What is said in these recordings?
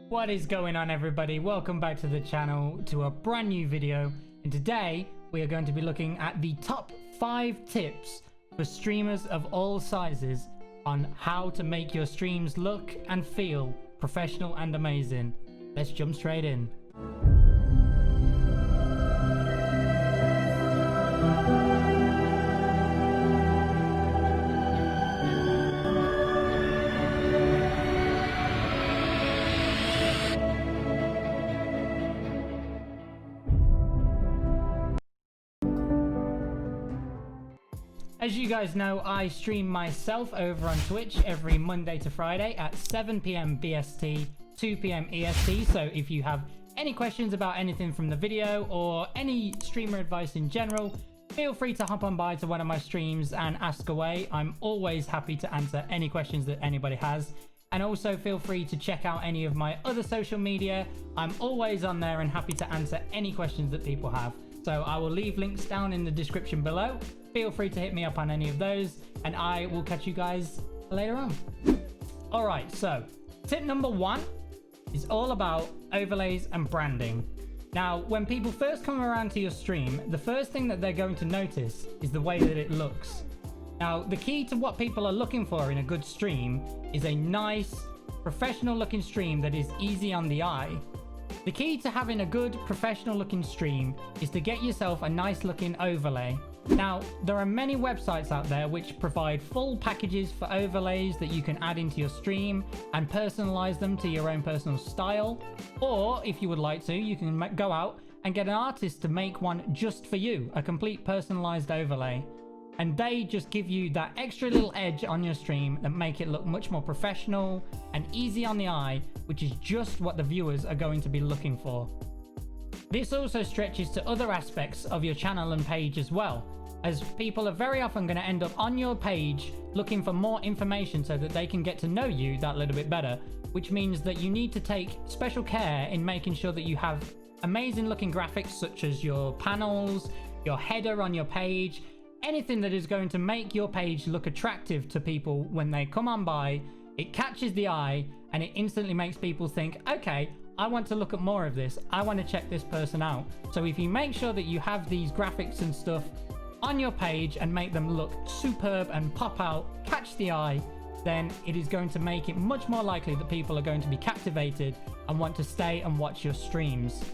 What is going on, everybody? Welcome back to the channel to a brand new video, and today we are going to be looking at the top 5 tips for streamers of all sizes on how to make your streams look and feel professional and amazing. Let's jump straight in. As you guys know, I stream myself over on Twitch every Monday to Friday at 7 PM BST, 2 PM EST. So if you have any questions about anything from the video or any streamer advice in general, feel free to hop on by to one of my streams and ask away. I'm always happy to answer any questions that anybody has. And also feel free to check out any of my other social media. I'm always on there and happy to answer any questions that people have. So I will leave links down in the description below. Feel free to hit me up on any of those, and I will catch you guys later on. Alright, so tip number 1 is all about overlays and branding. Now, when people first come around to your stream, the first thing that they're going to notice is the way that it looks. Now, the key to what people are looking for in a good stream is a nice, professional looking stream that is easy on the eye. The key to having a good professional looking stream is to get yourself a nice looking overlay. Now, there are many websites out there which provide full packages for overlays that you can add into your stream and personalize them to your own personal style. Or if you would like to, you can go out and get an artist to make one just for you, a complete personalized overlay. And they just give you that extra little edge on your stream that make it look much more professional and easy on the eye, which is just what the viewers are going to be looking for. This also stretches to other aspects of your channel and page as well, as people are very often going to end up on your page looking for more information so that they can get to know you that little bit better, which means that you need to take special care in making sure that you have amazing looking graphics such as your panels, your header on your page, anything that is going to make your page look attractive to people when they come on by. It catches the eye and it instantly makes people think, okay, I want to look at more of this. I want to check this person out. So if you make sure that you have these graphics and stuff on your page and make them look superb and pop out, catch the eye, then it is going to make it much more likely that people are going to be captivated and want to stay and watch your streams.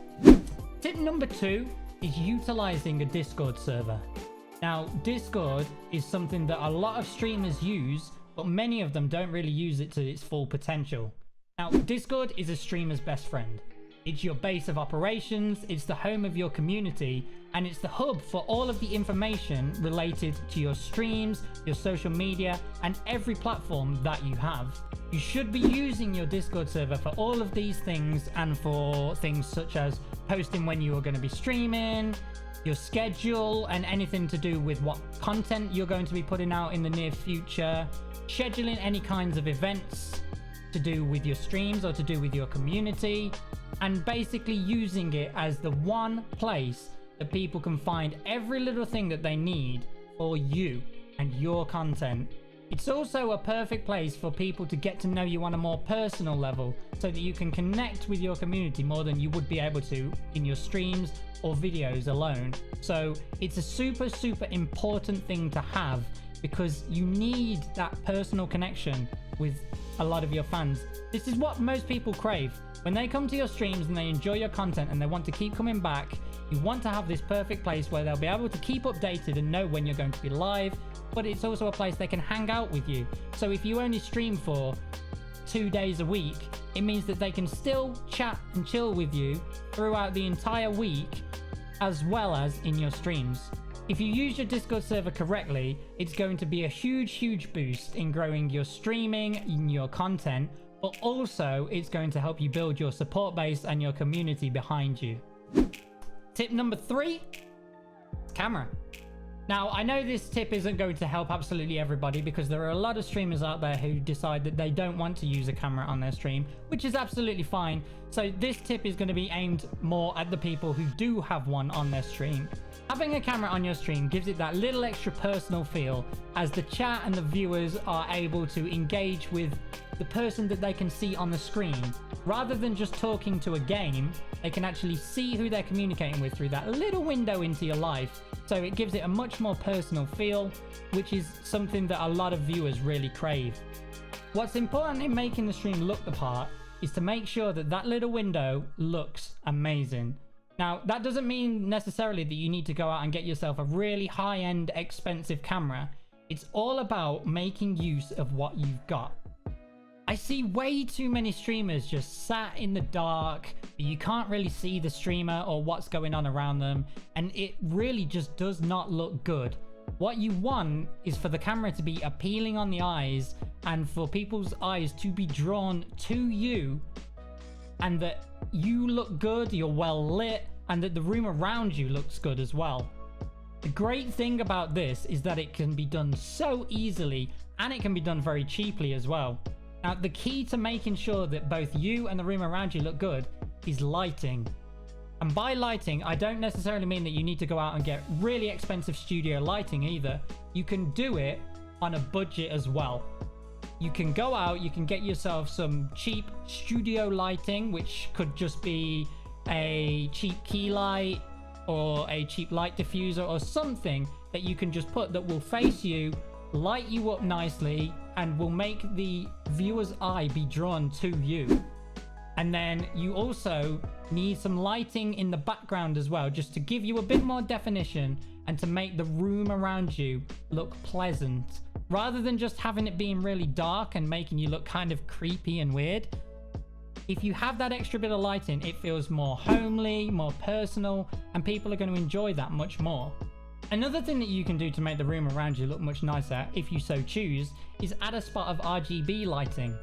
Tip number 2 is utilizing a Discord server. Now, Discord is something that a lot of streamers use, but many of them don't really use it to its full potential. Now, Discord is a streamer's best friend. It's your base of operations, it's the home of your community, and it's the hub for all of the information related to your streams, your social media, and every platform that you have. You should be using your Discord server for all of these things, and for things such as posting when you are going to be streaming, your schedule, and anything to do with what content you're going to be putting out in the near future, scheduling any kinds of events to do with your streams or to do with your community, and basically using it as the one place that people can find every little thing that they need for you and your content. It's also a perfect place for people to get to know you on a more personal level so that you can connect with your community more than you would be able to in your streams or videos alone. So it's a super important thing to have, because you need that personal connection with a lot of your fans. This is what most people crave. When they come to your streams and they enjoy your content and they want to keep coming back, you want to have this perfect place where they'll be able to keep updated and know when you're going to be live, but it's also a place they can hang out with you. So if you only stream for 2 days a week, it means that they can still chat and chill with you throughout the entire week, as well as in your streams. If you use your Discord server correctly, it's going to be a huge boost in growing your streaming, in your content, but also it's going to help you build your support base and your community behind you. Tip number 3, camera. Now, I know this tip isn't going to help absolutely everybody, because there are a lot of streamers out there who decide that they don't want to use a camera on their stream, which is absolutely fine. So this tip is going to be aimed more at the people who do have one on their stream. Having a camera on your stream gives it that little extra personal feel, as the chat and the viewers are able to engage with the person that they can see on the screen, rather than just talking to a game, they can actually see who they're communicating with through that little window into your life. So it gives it a much more personal feel, which is something that a lot of viewers really crave. What's important in making the stream look the part is to make sure that that little window looks amazing. Now, that doesn't mean necessarily that you need to go out and get yourself a really high-end, expensive camera. It's all about making use of what you've got. I see way too many streamers just sat in the dark. You can't really see the streamer or what's going on around them, and it really just does not look good. What you want is for the camera to be appealing on the eyes and for people's eyes to be drawn to you, and that you look good, you're well lit, and that the room around you looks good as well. The great thing about this is that it can be done so easily, and it can be done very cheaply as well. Now, the key to making sure that both you and the room around you look good is lighting. And by lighting, I don't necessarily mean that you need to go out and get really expensive studio lighting either. You can do it on a budget as well. You can go out, you can get yourself some cheap studio lighting, which could just be a cheap key light or a cheap light diffuser or something that you can just put that will face you, light you up nicely, and will make the viewer's eye be drawn to you. And then you also need some lighting in the background as well, just to give you a bit more definition and to make the room around you look pleasant, rather than just having it being really dark and making you look kind of creepy and weird. If you have that extra bit of lighting, it feels more homely, more personal, and people are going to enjoy that much more. Another thing that you can do to make the room around you look much nicer, if you so choose, is add a spot of RGB lighting.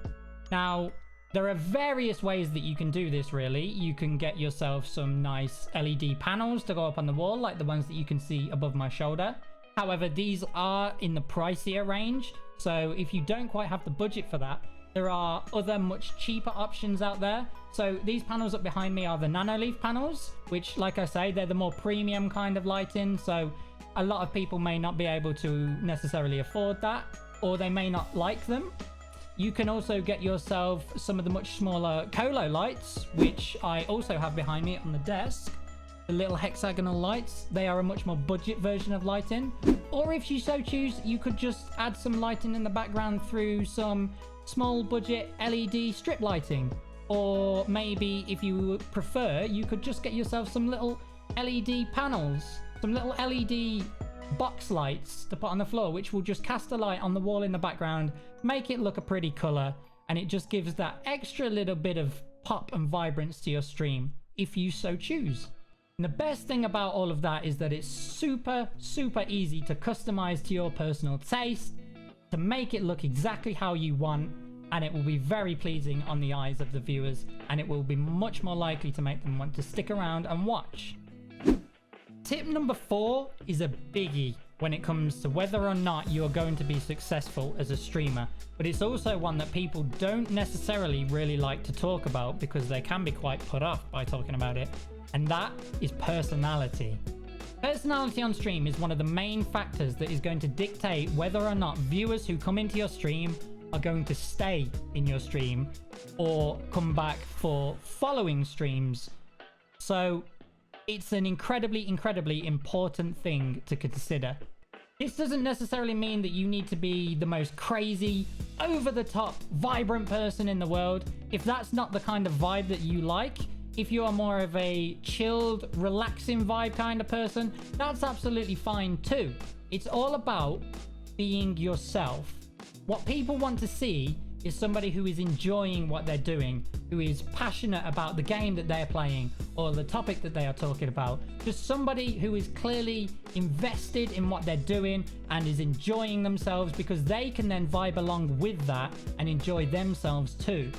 Now, there are various ways that you can do this really. You can get yourself some nice LED panels to go up on the wall, like the ones that you can see above my shoulder. However, these are in the pricier range, so if you don't quite have the budget for that, there are other much cheaper options out there. So these panels up behind me are the nanoleaf panels, which, like I say, they're the more premium kind of lighting, so a lot of people may not be able to necessarily afford that, or they may not like them. You can also get yourself some of the much smaller colo lights, which I also have behind me on the desk. The little hexagonal lights, they are a much more budget version of lighting. Or if you so choose, you could just add some lighting in the background through some small budget LED strip lighting. Or maybe if you prefer, you could just get yourself some little LED panels, some little LED box lights to put on the floor, which will just cast a light on the wall in the background, make it look a pretty color, and it just gives that extra little bit of pop and vibrance to your stream, if you so choose. And the best thing about all of that is that it's super easy to customize to your personal taste, to make it look exactly how you want, and it will be very pleasing on the eyes of the viewers, and it will be much more likely to make them want to stick around and watch. Tip number 4 is a biggie when it comes to whether or not you're going to be successful as a streamer, but it's also one that people don't necessarily really like to talk about because they can be quite put off by talking about it, and that is personality. Personality on stream is one of the main factors that is going to dictate whether or not viewers who come into your stream are going to stay in your stream or come back for following streams. So it's an incredibly important thing to consider. This doesn't necessarily mean that you need to be the most crazy, over-the-top, vibrant person in the world. If that's not the kind of vibe that you like, if you are more of a chilled, relaxing vibe kind of person, that's absolutely fine too. It's all about being yourself. What people want to see is somebody who is enjoying what they're doing, who is passionate about the game that they're playing or the topic that they are talking about. Just somebody who is clearly invested in what they're doing and is enjoying themselves, because they can then vibe along with that and enjoy themselves too.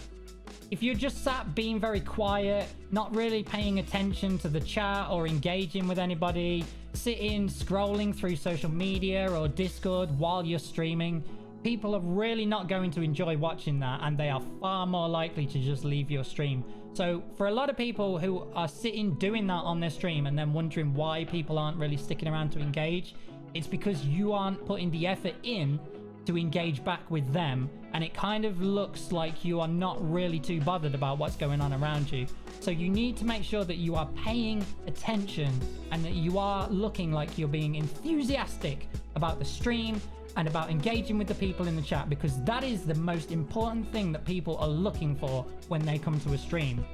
If you're just sat being very quiet, not really paying attention to the chat or engaging with anybody, sitting, scrolling through social media or Discord while you're streaming, people are really not going to enjoy watching that, and they are far more likely to just leave your stream. So for a lot of people who are sitting doing that on their stream and then wondering why people aren't really sticking around to engage, it's because you aren't putting the effort in to engage back with them, and it kind of looks like you are not really too bothered about what's going on around you. So you need to make sure that you are paying attention and that you are looking like you're being enthusiastic about the stream and about engaging with the people in the chat, because that is the most important thing that people are looking for when they come to a stream.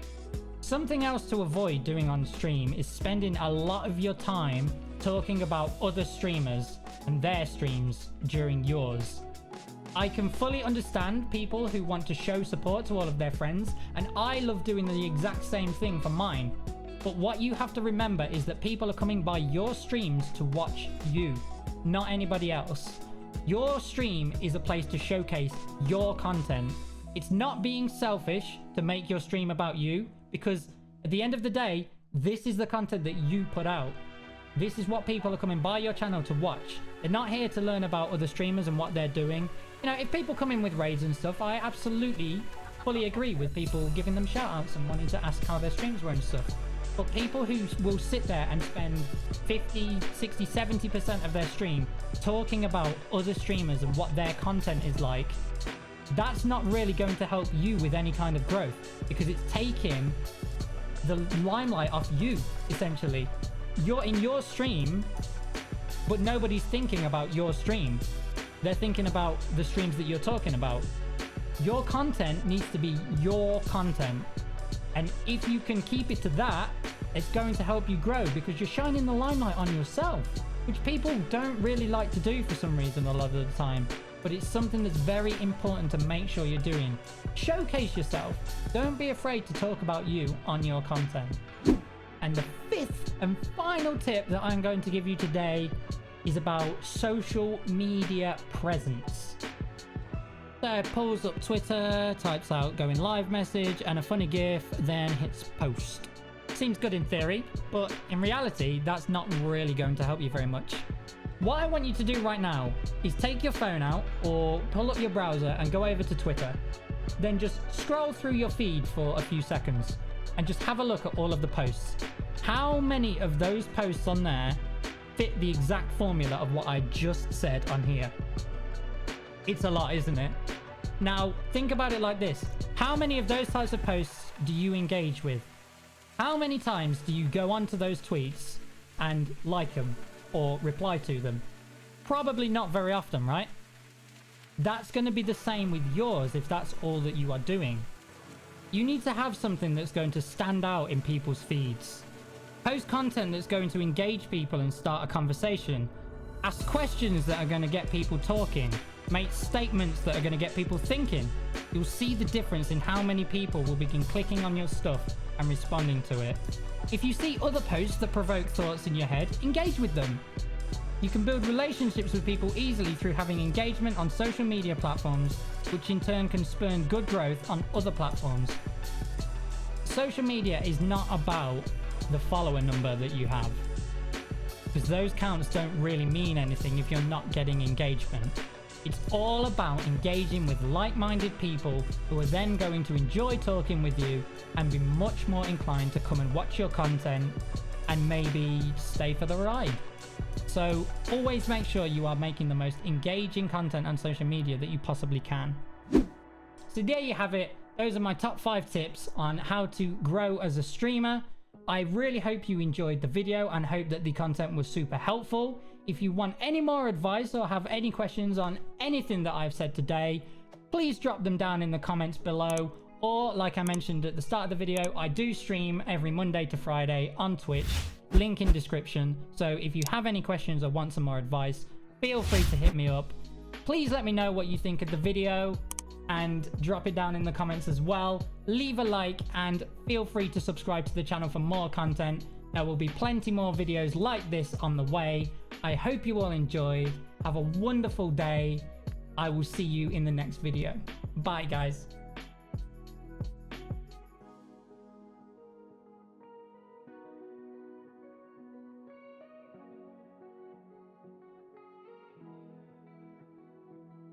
Something else to avoid doing on stream is spending a lot of your time talking about other streamers and their streams during yours. I can fully understand people who want to show support to all of their friends, and I love doing the exact same thing for mine. But what you have to remember is that people are coming by your streams to watch you, not anybody else. Your stream is a place to showcase your content. It's not being selfish to make your stream about you, because at the end of the day, this is the content that you put out. This is what people are coming by your channel to watch. They're not here to learn about other streamers and what they're doing. You know, if people come in with raids and stuff, I absolutely fully agree with people giving them shout outs and wanting to ask how their streams were and stuff. But people who will sit there and spend 50, 60, 70% of their stream talking about other streamers and what their content is like, that's not really going to help you with any kind of growth, because it's taking the limelight off you, essentially. You're in your stream, but nobody's thinking about your stream. They're thinking about the streams that you're talking about. Your content needs to be your content. And if you can keep it to that, it's going to help you grow, because you're shining the limelight on yourself, which people don't really like to do for some reason a lot of the time. But it's something that's very important to make sure you're doing. Showcase yourself. Don't be afraid to talk about you on your content. And the fifth and final tip that I'm going to give you today is about social media presence. So pulls up Twitter, types out going live message and a funny GIF, then hits post. Seems good in theory, but in reality, that's not really going to help you very much. What I want you to do right now is take your phone out or pull up your browser and go over to Twitter. Then just scroll through your feed for a few seconds and just have a look at all of the posts. How many of those posts on there fit the exact formula of what I just said on here? It's a lot, isn't it? Now, think about it like this. How many of those types of posts do you engage with? How many times do you go onto those tweets and like them or reply to them? Probably not very often, right? That's going to be the same with yours if that's all that you are doing. You need to have something that's going to stand out in people's feeds. Post content that's going to engage people and start a conversation. Ask questions that are going to get people talking. Make statements that are going to get people thinking. You'll see the difference in how many people will begin clicking on your stuff and responding to it. If you see other posts that provoke thoughts in your head, engage with them. You can build relationships with people easily through having engagement on social media platforms, which in turn can spur good growth on other platforms. Social media is not about the follower number that you have, because those counts don't really mean anything if you're not getting engagement. It's all about engaging with like-minded people who are then going to enjoy talking with you and be much more inclined to come and watch your content and maybe stay for the ride. So always make sure you are making the most engaging content on social media that you possibly can. So there you have it. Those are my top 5 tips on how to grow as a streamer. I really hope you enjoyed the video and hope that the content was super helpful. If you want any more advice or have any questions on anything that I've said today, please drop them down in the comments below. Or like I mentioned at the start of the video, I do stream every Monday to Friday on Twitch, link in description. So if you have any questions or want some more advice, feel free to hit me up. Please let me know what you think of the video and drop it down in the comments as well. Leave a like and feel free to subscribe to the channel for more content. There will be plenty more videos like this on the way. I hope you all enjoyed. Have a wonderful day. I will see you in the next video. Bye, guys.